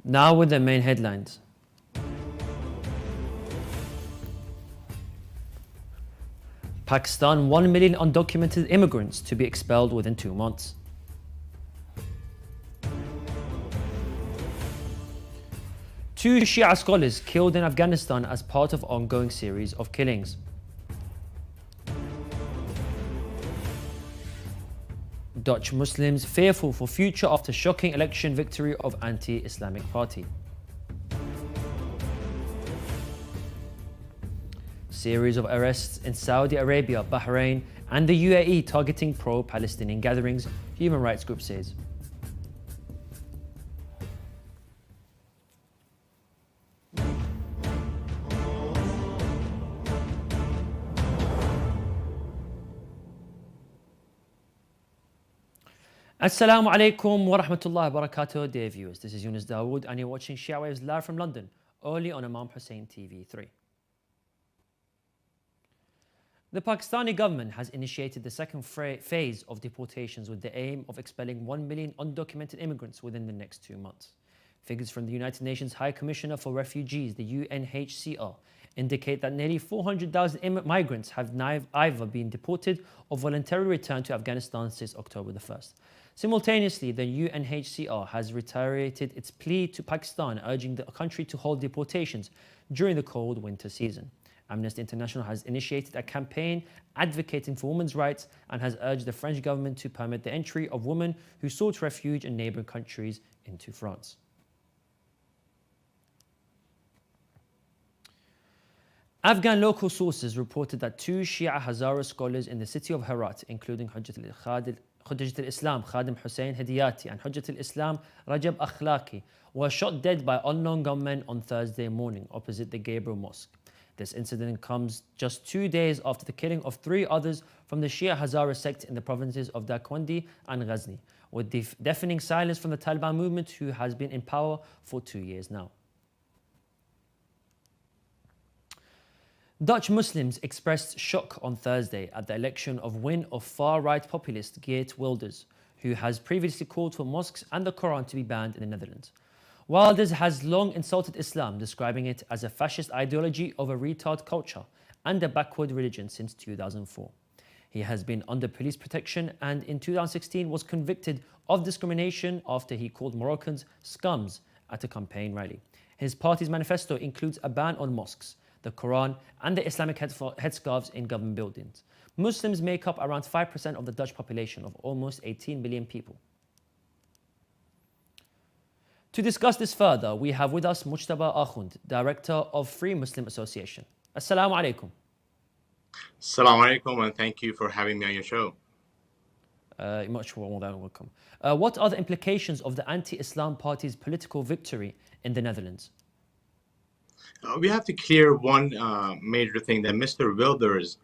Now with the main headlines. Pakistan 1 million undocumented immigrants to be expelled within 2 months. Two Shia scholars killed in Afghanistan as part of ongoing series of killings. Dutch Muslims fearful for future after shocking election victory of anti-Islamic party. Series of arrests in Saudi Arabia, Bahrain and the UAE targeting pro-Palestinian gatherings, human rights group says. Assalamu alaikum wa rahmatullahi wa barakatuh, dear viewers. This is Yunus Dawood and you're watching Shia Waves live from London, only on Imam Hussein TV 3. The Pakistani government has initiated the second phase of deportations with the aim of expelling 1 million undocumented immigrants within the next 2 months. Figures from the United Nations High Commissioner for Refugees, the UNHCR, indicate that nearly 400,000 migrants have either been deported or voluntarily returned to Afghanistan since October the 1st. Simultaneously, the UNHCR has reiterated its plea to Pakistan, urging the country to hold deportations during the cold winter season. Amnesty International has initiated a campaign advocating for women's rights and has urged the French government to permit the entry of women who sought refuge in neighbouring countries into France. Afghan local sources reported that 2 Shia Hazara scholars in the city of Herat, including Hujjat al-Islam Khadim Hussein Hediyati and Hujjat al-Islam Rajab Akhlaqi, were shot dead by unknown gunmen on Thursday morning opposite the Gabriel Mosque. This incident comes just 2 days after the killing of 3 others from the Shia Hazara sect in the provinces of Dakwandi and Ghazni, with deafening silence from the Taliban movement, who has been in power for 2 years now. Dutch Muslims expressed shock on Thursday at the election win of far-right populist Geert Wilders, who has previously called for mosques and the Quran to be banned in the Netherlands. Wilders has long insulted Islam, describing it as a fascist ideology of a retard culture and a backward religion since 2004. He has been under police protection and in 2016 was convicted of discrimination after he called Moroccans scums at a campaign rally. His party's manifesto includes a ban on mosques, the Quran and the Islamic headscarves in government buildings. Muslims make up around 5% of the Dutch population of almost 18 million people. To discuss this further, we have with us Mujtaba Akhund, Director of Free Muslim Association. Assalamu alaikum. Assalamu alaikum, and thank you for having me on your show. Much more than welcome. What are the implications of the anti-Islam party's political victory in the Netherlands? We have to clear one major thing, that Mr. Wilders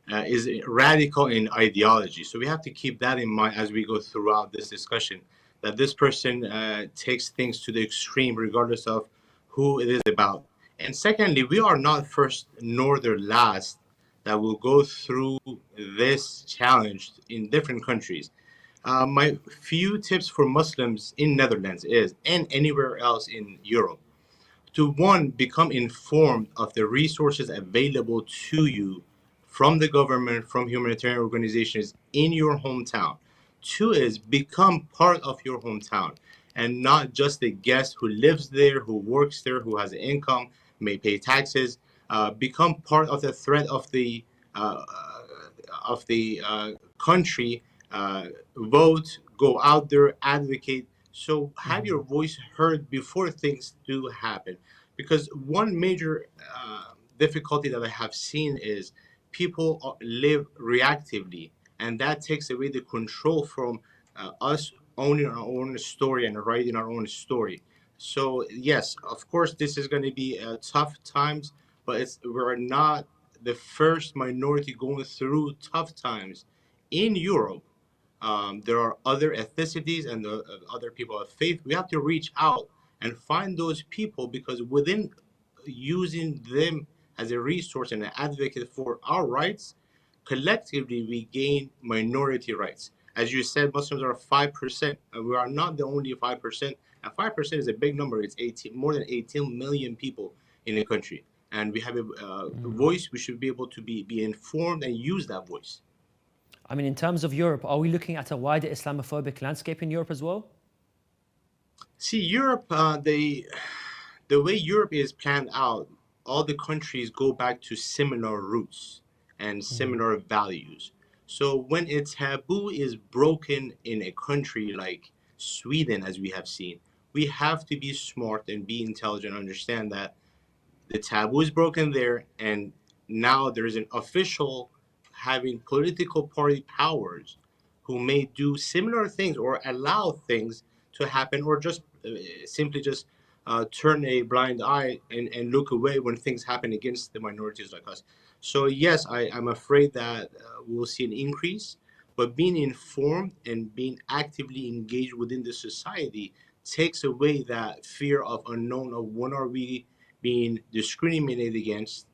is radical in ideology. So we have to keep that in mind as we go throughout this discussion, that this person takes things to the extreme regardless of who it is about. And secondly, we are not first nor the last that will go through this challenge in different countries. My few tips for Muslims in Netherlands is, and anywhere else in Europe, to one, become informed of the resources available to you from the government, from humanitarian organizations in your hometown. 2 is become part of your hometown and not just a guest who lives there, who works there, who has an income, may pay taxes. Become part of the thread of the country. Vote, go out there, advocate. So have your voice heard before things do happen. Because one major difficulty that I have seen is people live reactively, and that takes away the control from us owning our own story and writing our own story. So yes, of course, this is going to be tough times, but we're not the first minority going through tough times in Europe. There are other ethnicities and other people of faith. We have to reach out and find those people, because within using them as a resource and an advocate for our rights, collectively we gain minority rights. As you said, Muslims are 5%, and we are not the only 5%, And 5% is a big number. It's 18, more than 18 million people in the country. And we have a voice. We should be able to be informed and use that voice. I mean, in terms of Europe, are we looking at a wider Islamophobic landscape in Europe as well? See, Europe, the way Europe is planned out, all the countries go back to similar roots and similar values. So when a taboo is broken in a country like Sweden, as we have seen, we have to be smart and be intelligent, understand that the taboo is broken there, and now there's an official having political party powers who may do similar things or allow things to happen, or just simply just turn a blind eye and look away when things happen against the minorities like us. So yes, I'm afraid that we'll see an increase, but being informed and being actively engaged within the society takes away that fear of unknown of when are we being discriminated against,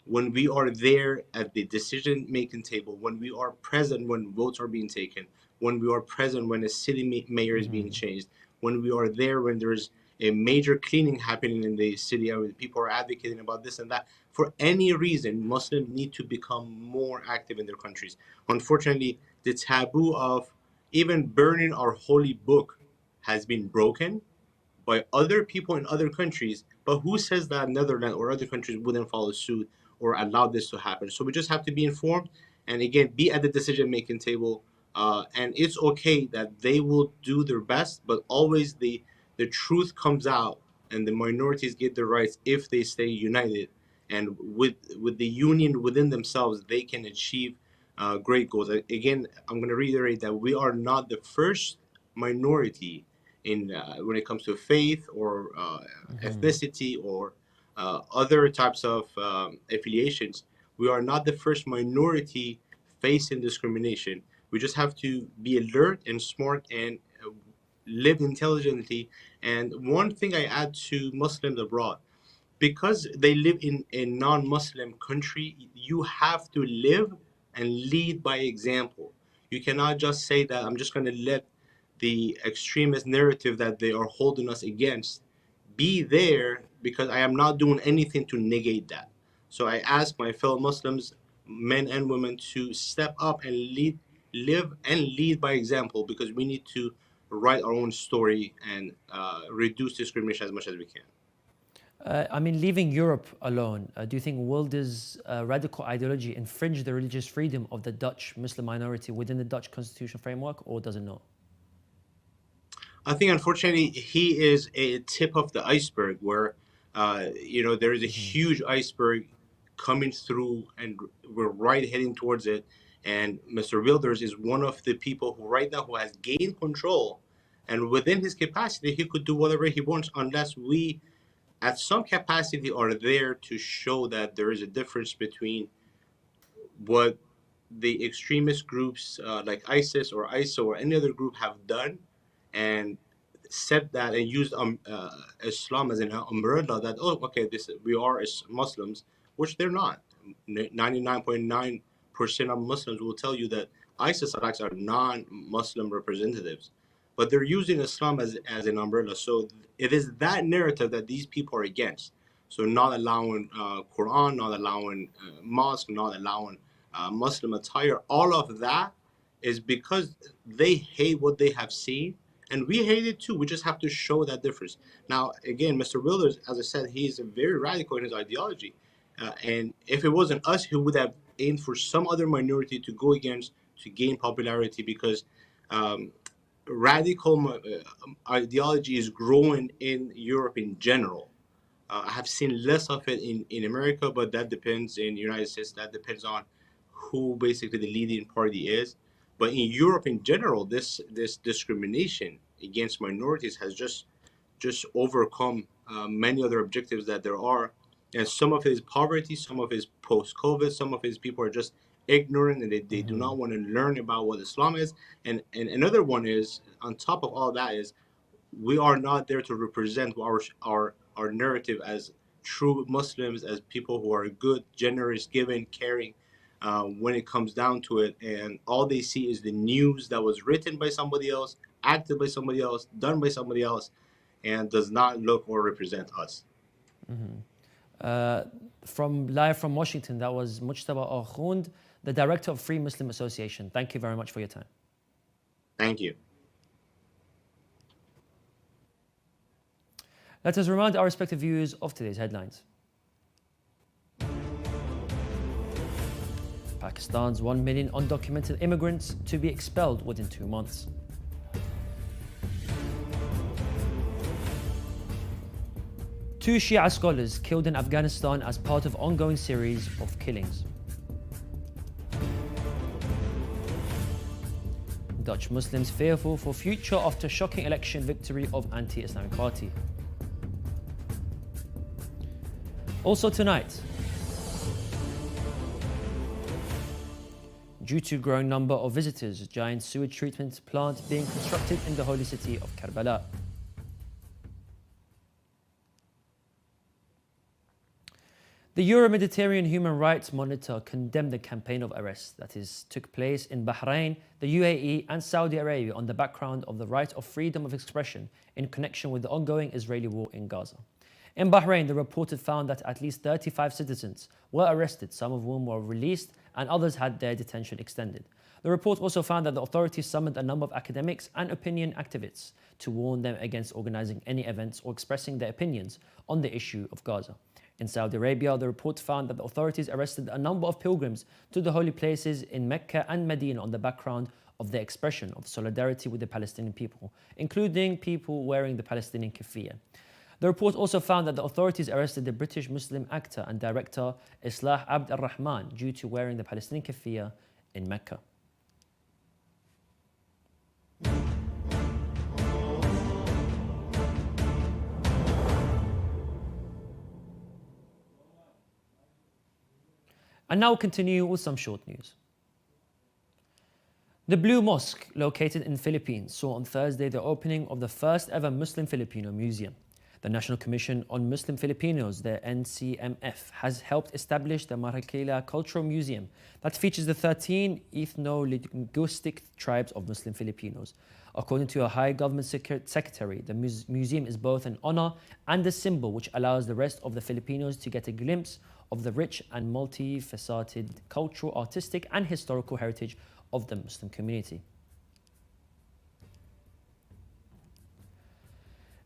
when we are there at the decision making table, when we are present when votes are being taken, when we are present when a city mayor is being changed, when we are there when there's a major cleaning happening in the city, people are advocating about this and that. For any reason, Muslims need to become more active in their countries. Unfortunately, the taboo of even burning our holy book has been broken by other people in other countries, but who says that Netherlands or other countries wouldn't follow suit or allow this to happen? So we just have to be informed and again be at the decision making table. And it's okay that they will do their best, but always the truth comes out and the minorities get the rights if they stay united. And with the union within themselves, they can achieve great goals. Again, I'm going to reiterate that we are not the first minority in when it comes to faith or ethnicity or other types of affiliations. We are not the first minority facing discrimination. We just have to be alert and smart and live intelligently. And one thing I add to Muslims abroad, because they live in a non-Muslim country, you have to live and lead by example. You cannot just say that I'm just going to let the extremist narrative that they are holding us against be there, because I am not doing anything to negate that. So I ask my fellow Muslims, men and women, to step up and lead, live and lead by example, because we need to write our own story and reduce discrimination as much as we can. I mean, leaving Europe alone, do you think will this radical ideology infringe the religious freedom of the Dutch Muslim minority within the Dutch constitutional framework, or does it not? I think, unfortunately, he is a tip of the iceberg where, there is a huge iceberg coming through and we're right heading towards it. And Mr. Wilders is one of the people who right now who has gained control. And within his capacity, he could do whatever he wants unless we, at some capacity, are there to show that there is a difference between what the extremist groups like ISIS or ISIL or any other group have done, and said that and used Islam as an umbrella that, oh, okay, this we are as Muslims, which they're not. 99.9% of Muslims will tell you that ISIS attacks are non-Muslim representatives, but they're using Islam as an umbrella. So it is that narrative that these people are against. So not allowing Quran, not allowing mosque, not allowing Muslim attire, all of that is because they hate what they have seen, and we hate it too. We just have to show that difference. Now, again, Mr. Wilders, as I said, he's very radical in his ideology, and if it wasn't us, he would have aimed for some other minority to go against to gain popularity, because um, radical ideology is growing in Europe in general. I have seen less of it in America, but that depends in the United States. That depends on who basically the leading party is. But in Europe in general, this discrimination against minorities has just overcome many other objectives that there are. And some of it is poverty, some of it is post-COVID, some of his people are just ignorant and they do not want to learn about what Islam is. And another one is, on top of all that, is we are not there to represent our narrative as true Muslims, as people who are good, generous, giving, caring. When it comes down to it, and all they see is the news that was written by somebody else, acted by somebody else, done by somebody else, and does not look or represent us. Live from Washington, that was Mujtaba Akhund, the director of Free Muslim Association. Thank you very much for your time. Thank you. Let us remind our respective viewers of today's headlines. Pakistan's 1 million undocumented immigrants to be expelled within 2 months. Two Shia scholars killed in Afghanistan as part of ongoing series of killings. Dutch Muslims fearful for future after shocking election victory of anti-Islamic party. Also tonight, due to growing number of visitors, giant sewage treatment plant being constructed in the holy city of Karbala. The Euro-Mediterranean Human Rights Monitor condemned the campaign of arrests that took place in Bahrain, the UAE and Saudi Arabia on the background of the right of freedom of expression in connection with the ongoing Israeli war in Gaza. In Bahrain, the report found that at least 35 citizens were arrested, some of whom were released and others had their detention extended. The report also found that the authorities summoned a number of academics and opinion activists to warn them against organizing any events or expressing their opinions on the issue of Gaza. In Saudi Arabia, the report found that the authorities arrested a number of pilgrims to the holy places in Mecca and Medina on the background of their expression of solidarity with the Palestinian people, including people wearing the Palestinian keffiyeh. The report also found that the authorities arrested the British Muslim actor and director Islah Abd al-Rahman due to wearing the Palestinian keffiyeh in Mecca. And now we'll continue with some short news. The Blue Mosque, located in the Philippines, saw on Thursday the opening of the first ever Muslim Filipino Museum. The National Commission on Muslim Filipinos, the NCMF, has helped establish the Marikina Cultural Museum that features the 13 ethno-linguistic tribes of Muslim Filipinos. According to a high government secretary, the museum is both an honor and a symbol which allows the rest of the Filipinos to get a glimpse of the rich and multifaceted cultural, artistic and historical heritage of the Muslim community.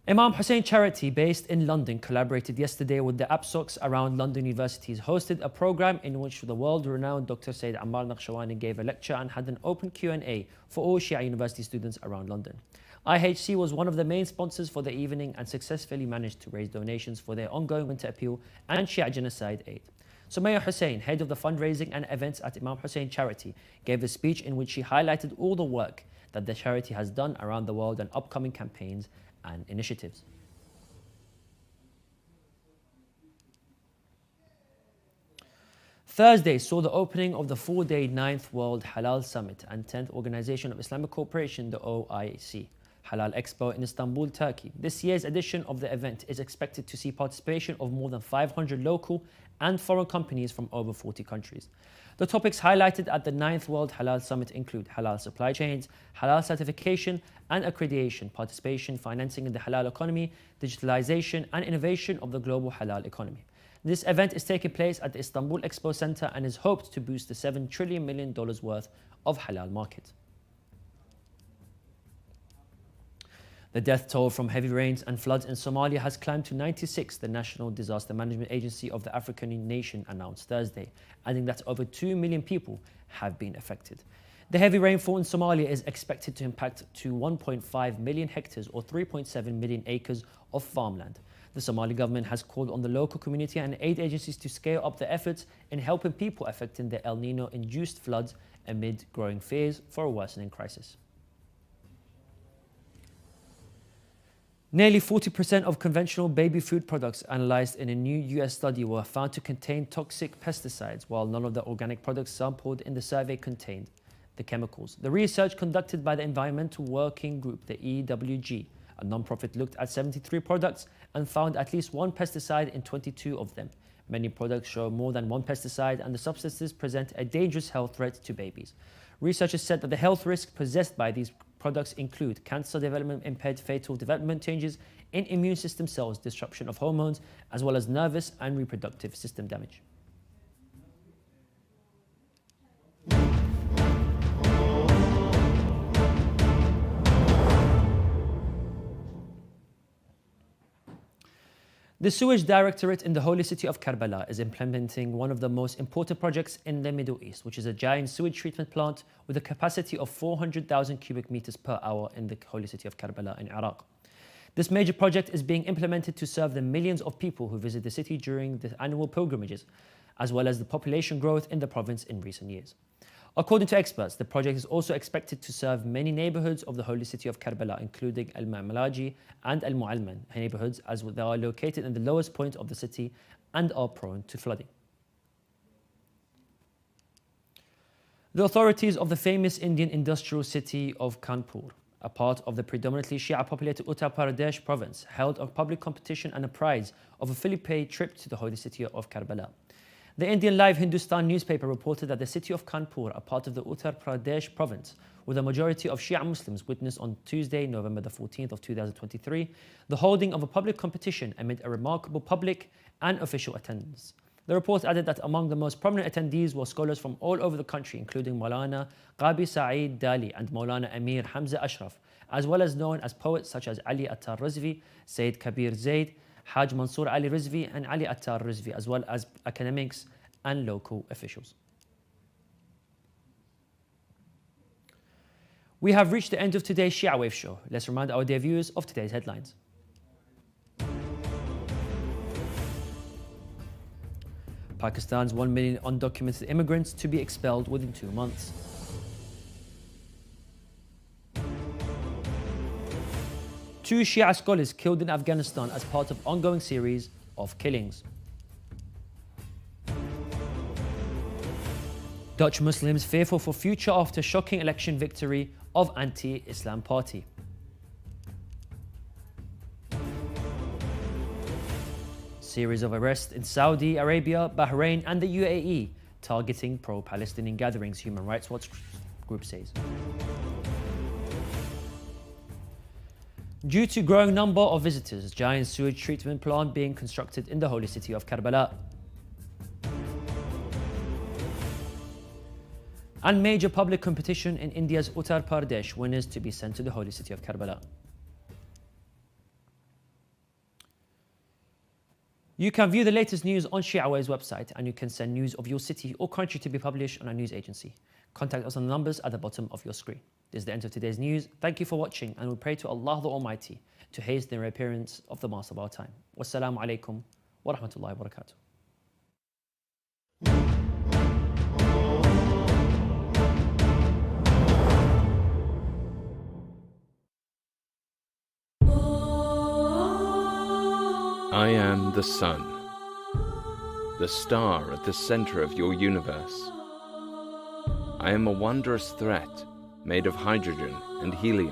Imam Hussein Charity, based in London, collaborated yesterday with the APSOCs around London universities, hosted a program in which the world-renowned Dr. Sayyid Ammar Naqshawani gave a lecture and had an open Q&A for all Shia university students around London. IHC was one of the main sponsors for the evening and successfully managed to raise donations for their ongoing winter appeal and Shia genocide aid. Sumaya Hussein, head of the fundraising and events at Imam Hussein Charity, gave a speech in which she highlighted all the work that the charity has done around the world and upcoming campaigns and initiatives. Thursday saw the opening of the 4-day 9th World Halal Summit and 10th Organization of Islamic Cooperation, the OIC, Halal Expo in Istanbul, Turkey. This year's edition of the event is expected to see participation of more than 500 local and foreign companies from over 40 countries. The topics highlighted at the 9th World Halal Summit include halal supply chains, halal certification and accreditation, participation, financing in the halal economy, digitalization and innovation of the global halal economy. This event is taking place at the Istanbul Expo Center and is hoped to boost the $7 trillion worth of halal market. The death toll from heavy rains and floods in Somalia has climbed to 96, the National Disaster Management Agency of the African nation announced Thursday, adding that over 2 million people have been affected. The heavy rainfall in Somalia is expected to impact to 1.5 million hectares or 3.7 million acres of farmland. The Somali government has called on the local community and aid agencies to scale up their efforts in helping people affected in the El Nino-induced floods amid growing fears for a worsening crisis. Nearly 40% of conventional baby food products analyzed in a new US study were found to contain toxic pesticides, while none of the organic products sampled in the survey contained the chemicals. The research conducted by the Environmental Working Group, the EWG, a non-profit, looked at 73 products and found at least one pesticide in 22 of them. Many products show more than one pesticide and the substances present a dangerous health threat to babies. Researchers said that the health risk possessed by these products include cancer development, impaired fetal development, changes in immune system cells, disruption of hormones, as well as nervous and reproductive system damage. The Sewage Directorate in the Holy City of Karbala is implementing one of the most important projects in the Middle East, which is a giant sewage treatment plant with a capacity of 400,000 cubic meters per hour in the Holy City of Karbala in Iraq. This major project is being implemented to serve the millions of people who visit the city during the annual pilgrimages, as well as the population growth in the province in recent years. According to experts, the project is also expected to serve many neighborhoods of the Holy City of Karbala, including Al-Ma'malaji and Al-Mu'alman neighborhoods, as they are located in the lowest point of the city and are prone to flooding. The authorities of the famous Indian industrial city of Kanpur, a part of the predominantly Shia-populated Uttar Pradesh province, held a public competition and a prize of a fully paid trip to the Holy City of Karbala. The Indian Live Hindustan newspaper reported that the city of Kanpur, a part of the Uttar Pradesh province, with a majority of Shia Muslims, witnessed on Tuesday, November the 14th of 2023, the holding of a public competition amid a remarkable public and official attendance. The report added that among the most prominent attendees were scholars from all over the country, including Maulana Qabi Saeed Dali and Maulana Amir Hamza Ashraf, as well as known as poets such as Ali Attar Rizvi, Sayyid Kabir Zaid, Haj Mansour Ali Rizvi and Ali Attar Rizvi, as well as academics and local officials. We have reached the end of today's Shia Wave show. Let's remind our dear viewers of today's headlines. Pakistan's 1 million undocumented immigrants to be expelled within 2 months. Two Shia scholars killed in Afghanistan as part of ongoing series of killings. Dutch Muslims fearful for future after shocking election victory of anti-Islam party. Series of arrests in Saudi Arabia, Bahrain and the UAE targeting pro-Palestinian gatherings, Human Rights Watch group says. Due to growing number of visitors, giant sewage treatment plant being constructed in the Holy City of Karbala. And major public competition in India's Uttar Pradesh, winners to be sent to the Holy City of Karbala. You can view the latest news on Shia Waves website, and you can send news of your city or country to be published on our news agency. Contact us on the numbers at the bottom of your screen. This is the end of today's news. Thank you for watching, and we pray to Allah the Almighty to hasten the reappearance of the Master of our time. Wassalamu alaikum wa rahmatullahi wa barakatuh. I am the sun, the star at the center of your universe. I am a wondrous threat made of hydrogen and helium.